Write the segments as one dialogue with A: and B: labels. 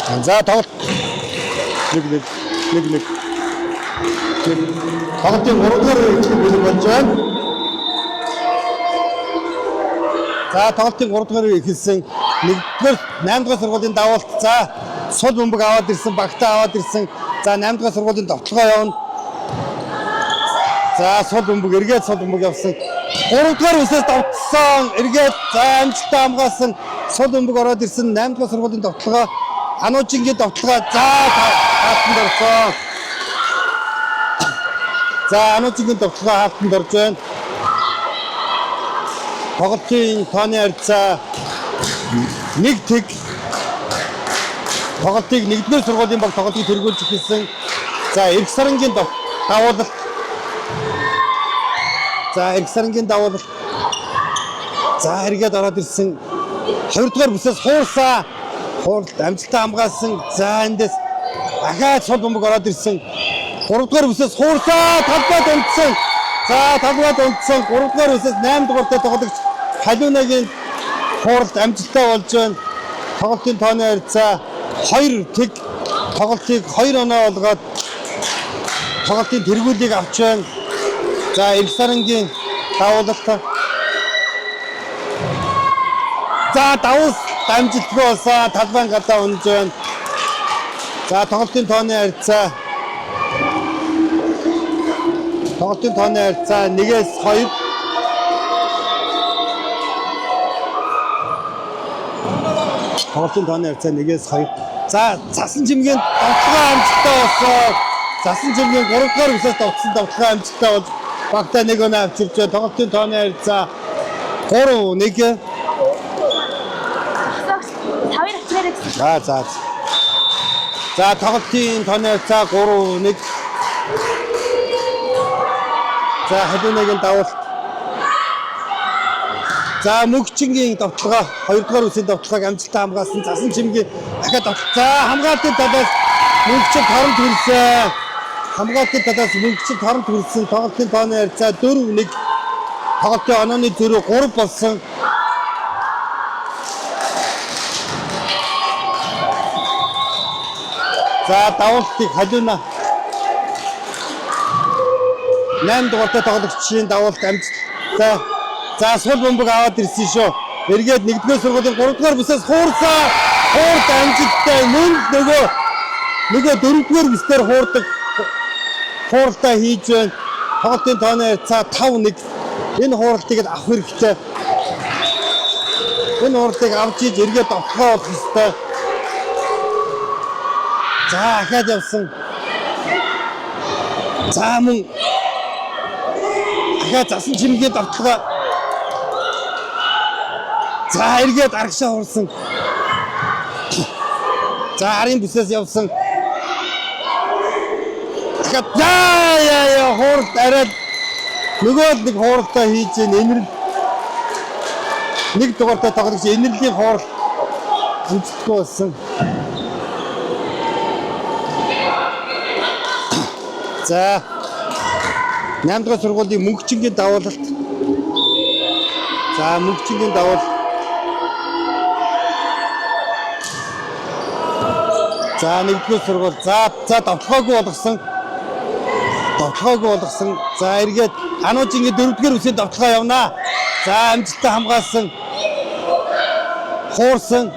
A: За тоглолт нэг тоглолтын 3-р хэсэг бэлэн болж байна. За тоглолтын 3-р эхэлсэн 1-р 8-р сургуулийн давуулт. За сул бөмбөг аваад ирсэн, багтаа аваад ирсэн. За 8-р сургуулийн довтлогоо явна. За сул бөмбөг эргээд сул бөмбөг явсан. 3-р үсээс довтлсон эргээд за амжилттай хамгаалсан сул бөмбөг ороод ирсэн 8-р сургуулийн довтлогоо Ануужингийн довтлогоо за хаалтанд орсон. За Ануужингийн довтлогоо хаалтанд орж байна. Тоглолтын тооны харьцаа 1-1. Тоглолтыг 1-р сургуулийн баг тоглолтыг тэргүүлж эхэлсэн. За Эрх Сарангийн давуулалт. За Эрх Сарангийн давуулалт. За эргээд ороод ирсэн 2-р бүсээс хуурсаа. Хууралт амжилттай хамгаалсан. За эндээс дахиад сул бөмбөг ороод ирсэн. 3-р бүсээс хуурсаа талбайд унтсан. За талбайд унтсан 3-р бүсээс 8-р тоглогч Халиунагийн хууралт амжилттай болж байна. Тоглолтын тооны харьцаа 2-1. Тоглолтыг 2 оноо олгоод тоглолтын тэргүүлийг авч байна. За Эрх Сарангийн давуулалт. За давус амжилтгүй болсон талбайн гадаа унж байна. За тоглолтын тооны харьцаа 1-2. Тоглолтын тооны харьцаа 1-2. За Цасан Чимгийн довтлогоо амжилттай болсон. Цасан Чимгийн 3-р бүсээс довтлогоо амжилттай болж багтаа 1 оноо авчирч байна. Тоглолтын тооны харьцаа 3-1. За тоглолтын тооны харьцаа 3-1. За Халиунагийн давуулт. За Мөгчингийн довтлогоо 2-р үсгийн довтлогоог амжилттай хамгаалсан. Цасан Чимгийн дахиад довтлоо. За хамгаалтын талаас Мөгчид хоромт хүрсэн. Хамгаалтын талаас Мөгчид хоромт хүрсэн. Тоглолтын тооны харьцаа 4-1. Тоглолтын онооны зөрүү 3 болсон. За давуултыг Халиуна 8-р тоглогчийн давуулт амжилттай. За сул бөмбөг аваад ирсэн шүү. Эргээд 1-р сургуулийн 3-р бүсээс хуурсаа. Хуурд амжилттай мөн нөгөө 4-р бүсээр хуурдаг хууралтаа хийж байна. Тоглолтын тооны харьцаа 5-1. Энэ хууралтыг авах хэрэгтэй. Энэ хууралтыг авч иж эргээд довтлогоо олох хэрэгтэй. За ахаад явсан. За мөн ахаад Цасан Чимгийн довтлогоо. За эргээд аргашаа хуурсан. За арын бүсээс явсан. Ахаад яа хууралт арайд нөгөө нэг хууралтаа хийж инэрл 1-р тоглогч инэрлийн хууралт амжилтгүй болсон. За 8-р сургуулийн Мөнхчингийн давуулалт. За Мөнхчингийн давуулалт. За 1-р сургууль. За довтлогоогүй болгосон. За эргээд Ануужингийн 4-р үсгийн довтлогоо явнаа. За амжилттай хамгаалсан. Хуурсан.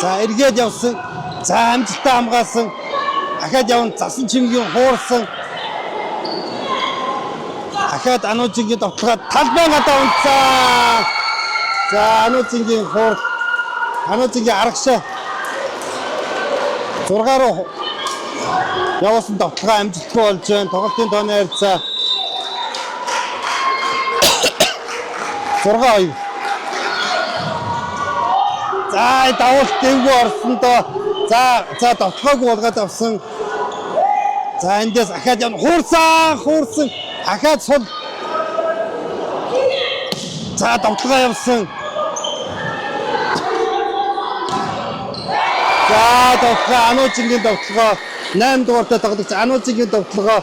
A: За эргээд явсан. За амжилттай хамгаалсан. Ахаад явна Цасан Чимгийн хуурсан. Ахаад Ануужингийн довтлогоо талбайн гадаа унтсан. За Ануужингийн хуур Ануужингийн аргашаа 6 руу явуулсан довтлогоо амжилтгүй болж байна. Тоглолтын тооны харьцаа 6-2. За давуулт дэвгүй орсон доо. За довтлогоогүй болгоод авсан. За эндээс ахаад явна хуурсан. Ахаад сул. За довтлогоо явсан. За довтлогоо Ануужингийн довтлогоо 8-р тоглогч Ануужингийн довтлогоо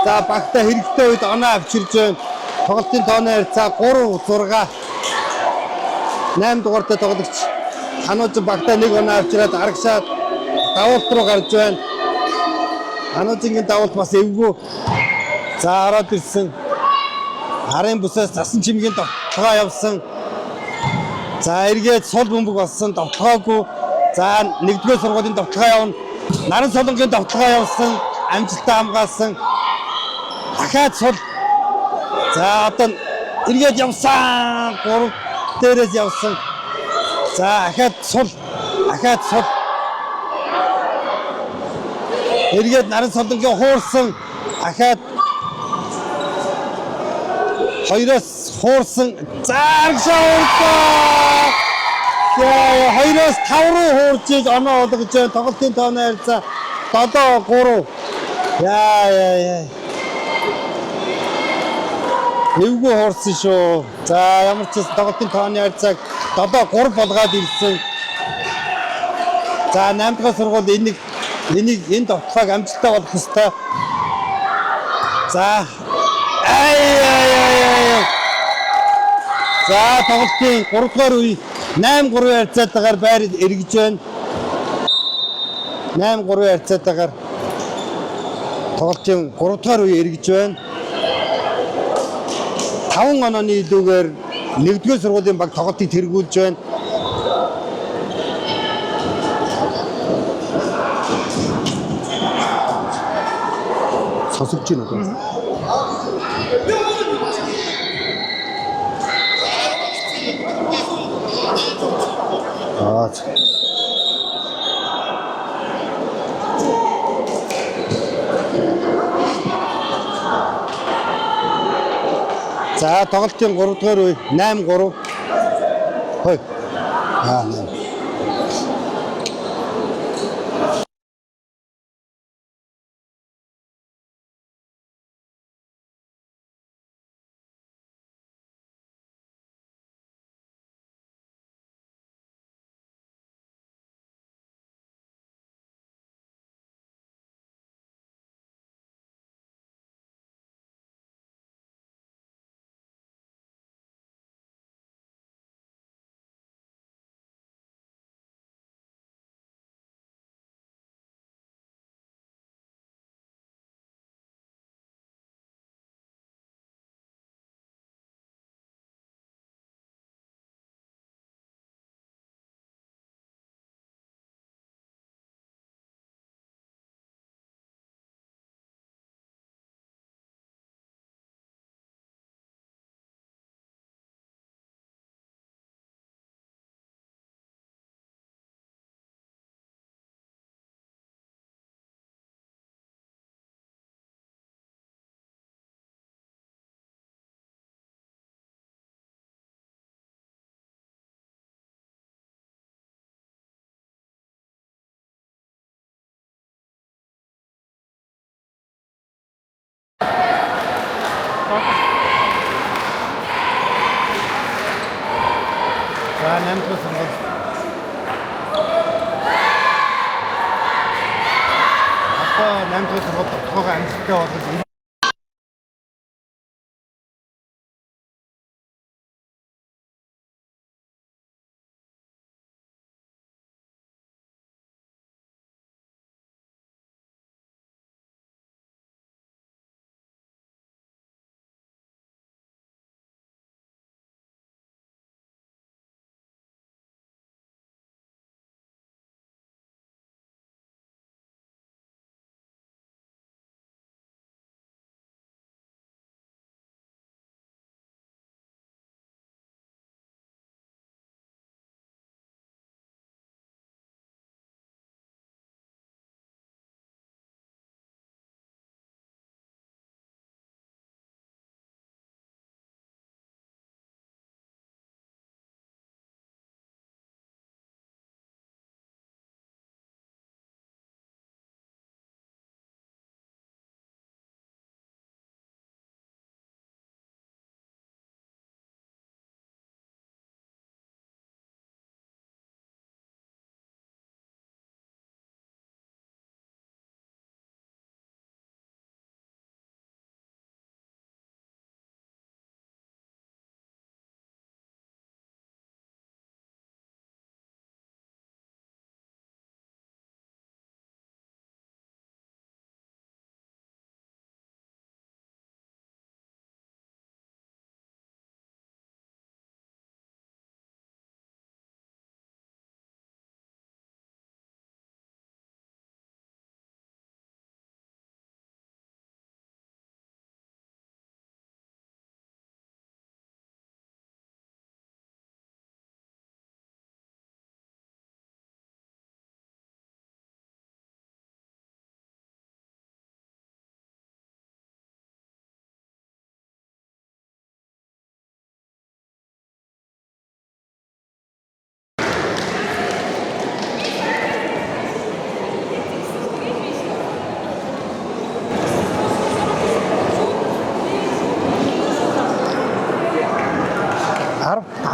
A: за багтаа хэрэгтэй үед оноо авчирж байна. Тоглолтын тооны харьцаа 3-6. 8-р тоглогч Ханууч багтаа нэг оноо авчираад арагшаад давуулт руу гарч байна. Хануучгийн давуулт бас эвгүй. За ороод ирсэн. Харын бүсээс засан чимгийн довтлогоо явсан. За эргээд сул бөмбөг болсон довтлогоогүй. За нэгдүгээр сургуулийн довтлогоо явна. Наран солонгийн довтлогоо явсан. Амжилттай хамгаалсан. Дахиад сул. За одоо эргээд явсан. 3 дээрээс явсан. За ахаад сул. Ахаад сул. Эргээд наран солонгийн хуурсан. Ахаад хоёроос хуурсан. За аргашаа хуурсан. Яа, хоёроос 5 руу хуурж оноо олгож байна. Тоглолтын тооны харьцаа 7-3. Яа. Эвгүй хуурсан шүү. За ямар ч гэсэн тоглолтын тооны харьцааг 7-3 болгоод ирсэн. За 8 дахь сургууль энэ довтлогыг амжилттай болох ёстой. За За тоглолтын 3 дугаар үе 8-3 харьцаатайгаар байр эргэж байна. 8-3 харьцаатайгаар тоглолтын 3 дугаар үе эргэж байна. 5 онооны илүүгээр 1-р сургуулийн баг тоглолтыг тэргүүлж байна. Сонсогч байна уу? За тоглолтын 3 дугаар үе 8-3. Хой. За 8-р сургууль. Одоо 8-р сургууль тогтоогоо амжилттай болгож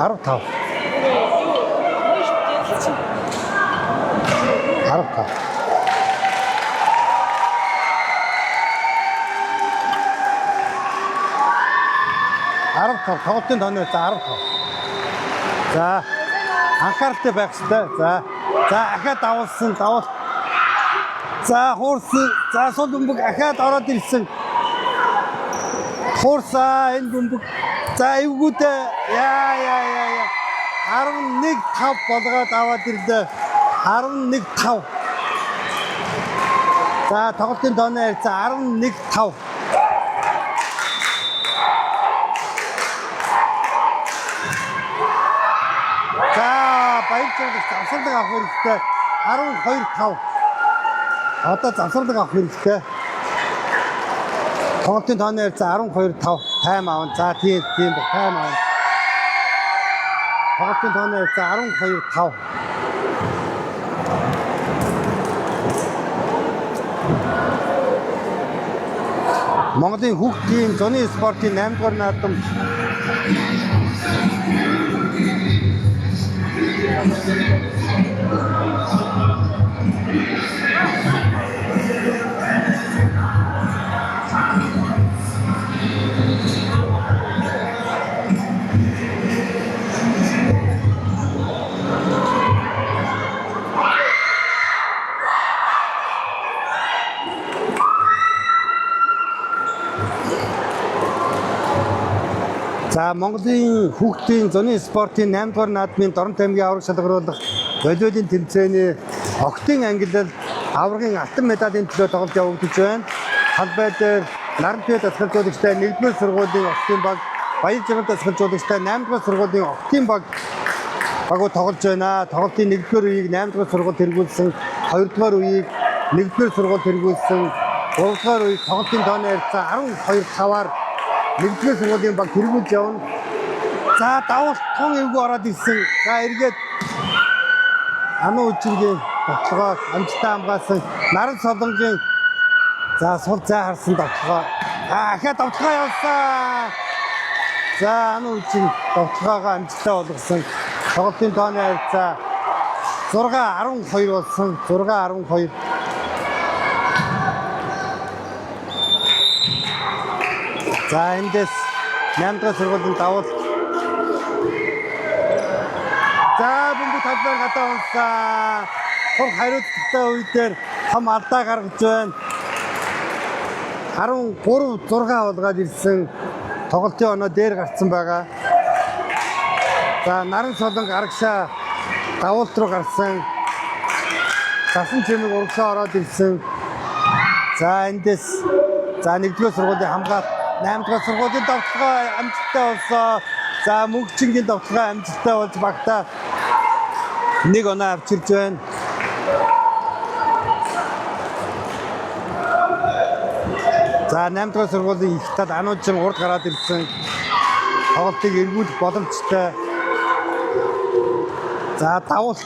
A: 15. 15. Тоглолтын тооны за 15. За анхааралтай байх хэрэгтэй. За ахаад давуулсан. За хуурсан. За сул бөмбөг ахаад ороод ирсэн. Хуурсаа энэ бөмбөг. За эвгүүдээ яа. 11-5 болгоод аваад ирлээ. 11-5. За тоглолтын тооны харьцаа 11-5. Баяртай завсарлаг авах хэрэгтэй. 12-5. Одоо завсарлаг авах хэрэгтэй. Тоглолтын тооны харьцаа 12-5. Тайм аав. За тийм тайм аав. Тоглолтын тооны харьцаа 12-5. Монголын хүүхдийн зуны спортын 8 дугаар наадам За Монголын хүүхдийн зуны спортын 8 дугаар наадмын Дорнот аймгийн авраг шалгаруулах волейболын тэмцээний октын ангиллал аврагын алтан медалийн төлөө тоглолт явагдаж байна. Талбай дээр Наранбие дасгалжуулагчтай 1-р сургуулийн октын баг, Баяржиргал дасгалжуулагчтай 8-р сургуулийн октын багууд тоглож байна. Тоглолтын 1-р үеийг 8-р сургууль тэргүүлсэн, 2-р үеийг 1-р сургууль тэргүүлсэн, 3-р үеийг тоглолтын тооны харьцаа 12-5-аар 1-р сургуулийн баг тэргүүлж явна. За давуулт тун эвгүй ороод ирсэн. За эргээд Ану үчиргийн тоглогоо амжилттай хамгаалсан Наран Солонгийн за сул зай харсан тоглогоо ахаад тоглогоо явуулсан. За Ану үчиг тоглогоогоо амжилттай болгосон. Тоглолтын тооны харьцаа 6-12 болсон. 6-12. За эндээс 8 дахь сургуулийн давуулт. За бөмбөг талбайр гадаа унсан. Хур хариуцлагатай үедээр том алдаа гаргаж байна. 13-6 болгоод ирсэн. Тоглолтын оноо дээр гарсан байгаа. За Наран Солонг арагшаа давуулт руу гарсан. Сасан чимэг урагшаа ороод ирсэн. За эндээс за 1-р сургуулийн хамгаалалт 8 дахь сургуулийн тоглогоо амжилттай болсон. За мөнгөчингийн тоглогоо амжилттай болж багтаа 1 оноо авчирж байна. За 8 дахь сургуулийн их тал Ануучин урд гараад ирсэн. Тоглолтыг эргүүлэх боломжтой. За давуулт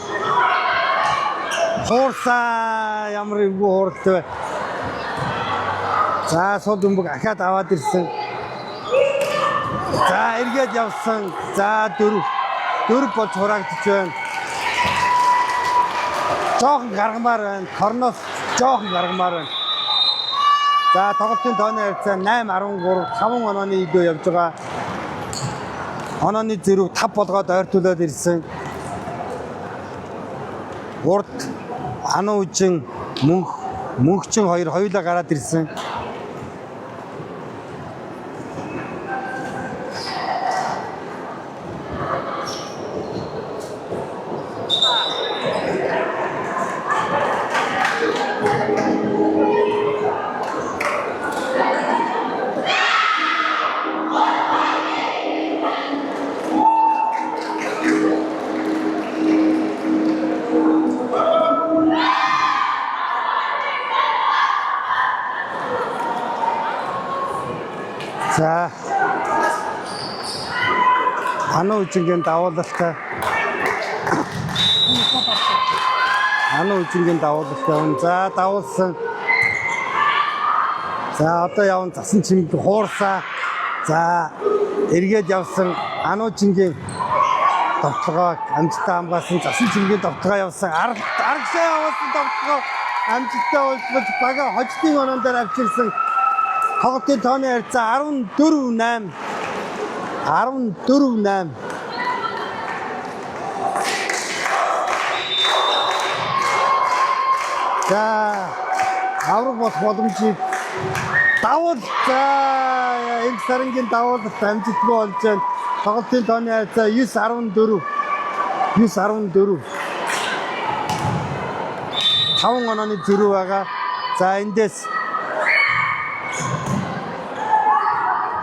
A: хуурсаа ямар эвгүй хууралтай. За сул бөмбөг ахаад аваад ирсэн. За эргээд явсан. За 4 болж хураагдчих байна. Жоохон гаргамаар байна. Корноос жоохон гаргамаар байна. За тоглолтын тооны харьцаа 8-13 5 онооны идөө явж байгаа. Онооны зэрэг 5 болгоод ойртуулаад ирсэн. Урд Ануучин мөнхчин хоёулаа гараад ирсэн. За Ануучин давуулалттай За давуулсан. За одоо явна засан чимэг хуурсаа. За эргээд явсан Ануучин Тоглогоо амжилттай хамгаалсан засан чимгийн тоглогоо явсан. Аргашаа явуулсан тоглогоо амжилттай болж бага хождын онон дээр авчирсан. Тоглолтын тооны харьцаа 14-8. 14-8. За авраг болох боломжийг давал за энэ сарангийн давуулалт амжилтгүй болж байна. Тоглолтын тооны харьцаа 9-14. 9-14. 5 онооны зөрүү байгаа. За эндээс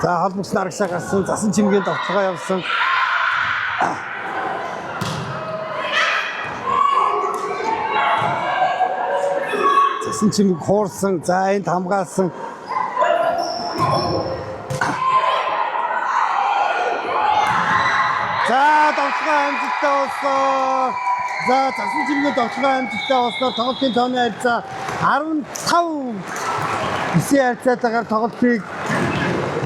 A: за холбогч нарагшаа гарсан засан чимгийн тоглогоо явсан. Засан чимэг хуурсан. За энд хамгаалсан. За тоглогоо амжилттай болсон. За засан чимгийн тоглогоо амжилттай болсноор тоглолтын тооны харьцаа 15-9 харьцаатайгаар тоглолтыг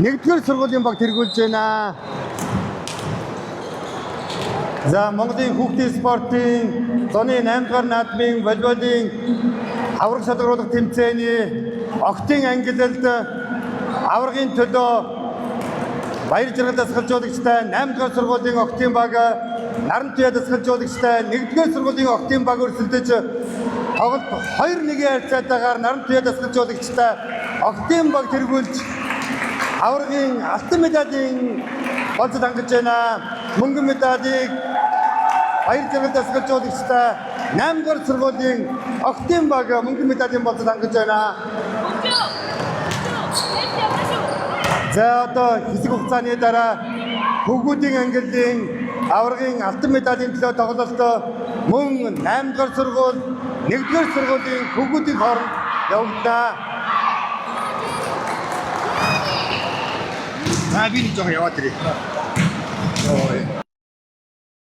A: нэгдүгээр сургуулийн баг тэргүүлж байна. За Монголын хүүхдийн спортын зуны 8 дугаар наадмын волейболын авраг шалгаруулах тэмцээний октын ангилалд аврагын төлөө баяр жаргал дасгалжуулагчтай 8 дугаар сургуулийн октын баг Нарантуя дасгалжуулагчтай 1-р сургуулийн октын баг өрсөлдөж тоглолт 2-1 харьцаатайгаар Нарантуя дасгалжуулагчтай октын баг тэргүүлж аврагын алтан медалийн болцод хангаж байна. Мөнгөн медалийг баяр жаргал дасгалжуулагчтай 8-р сургуулийн октын баг мөнгөн медалийн болцод хангаж байна. За одоо хэсэг хугацааны дараа хүүхдийн ангиллын аврагын алтан медалийн төлөө тоглолт мөн 8-р сургууль 1-р сургуулийн хүүхдийн хооронд явагдана. Би нэг жоо яваад ирээ.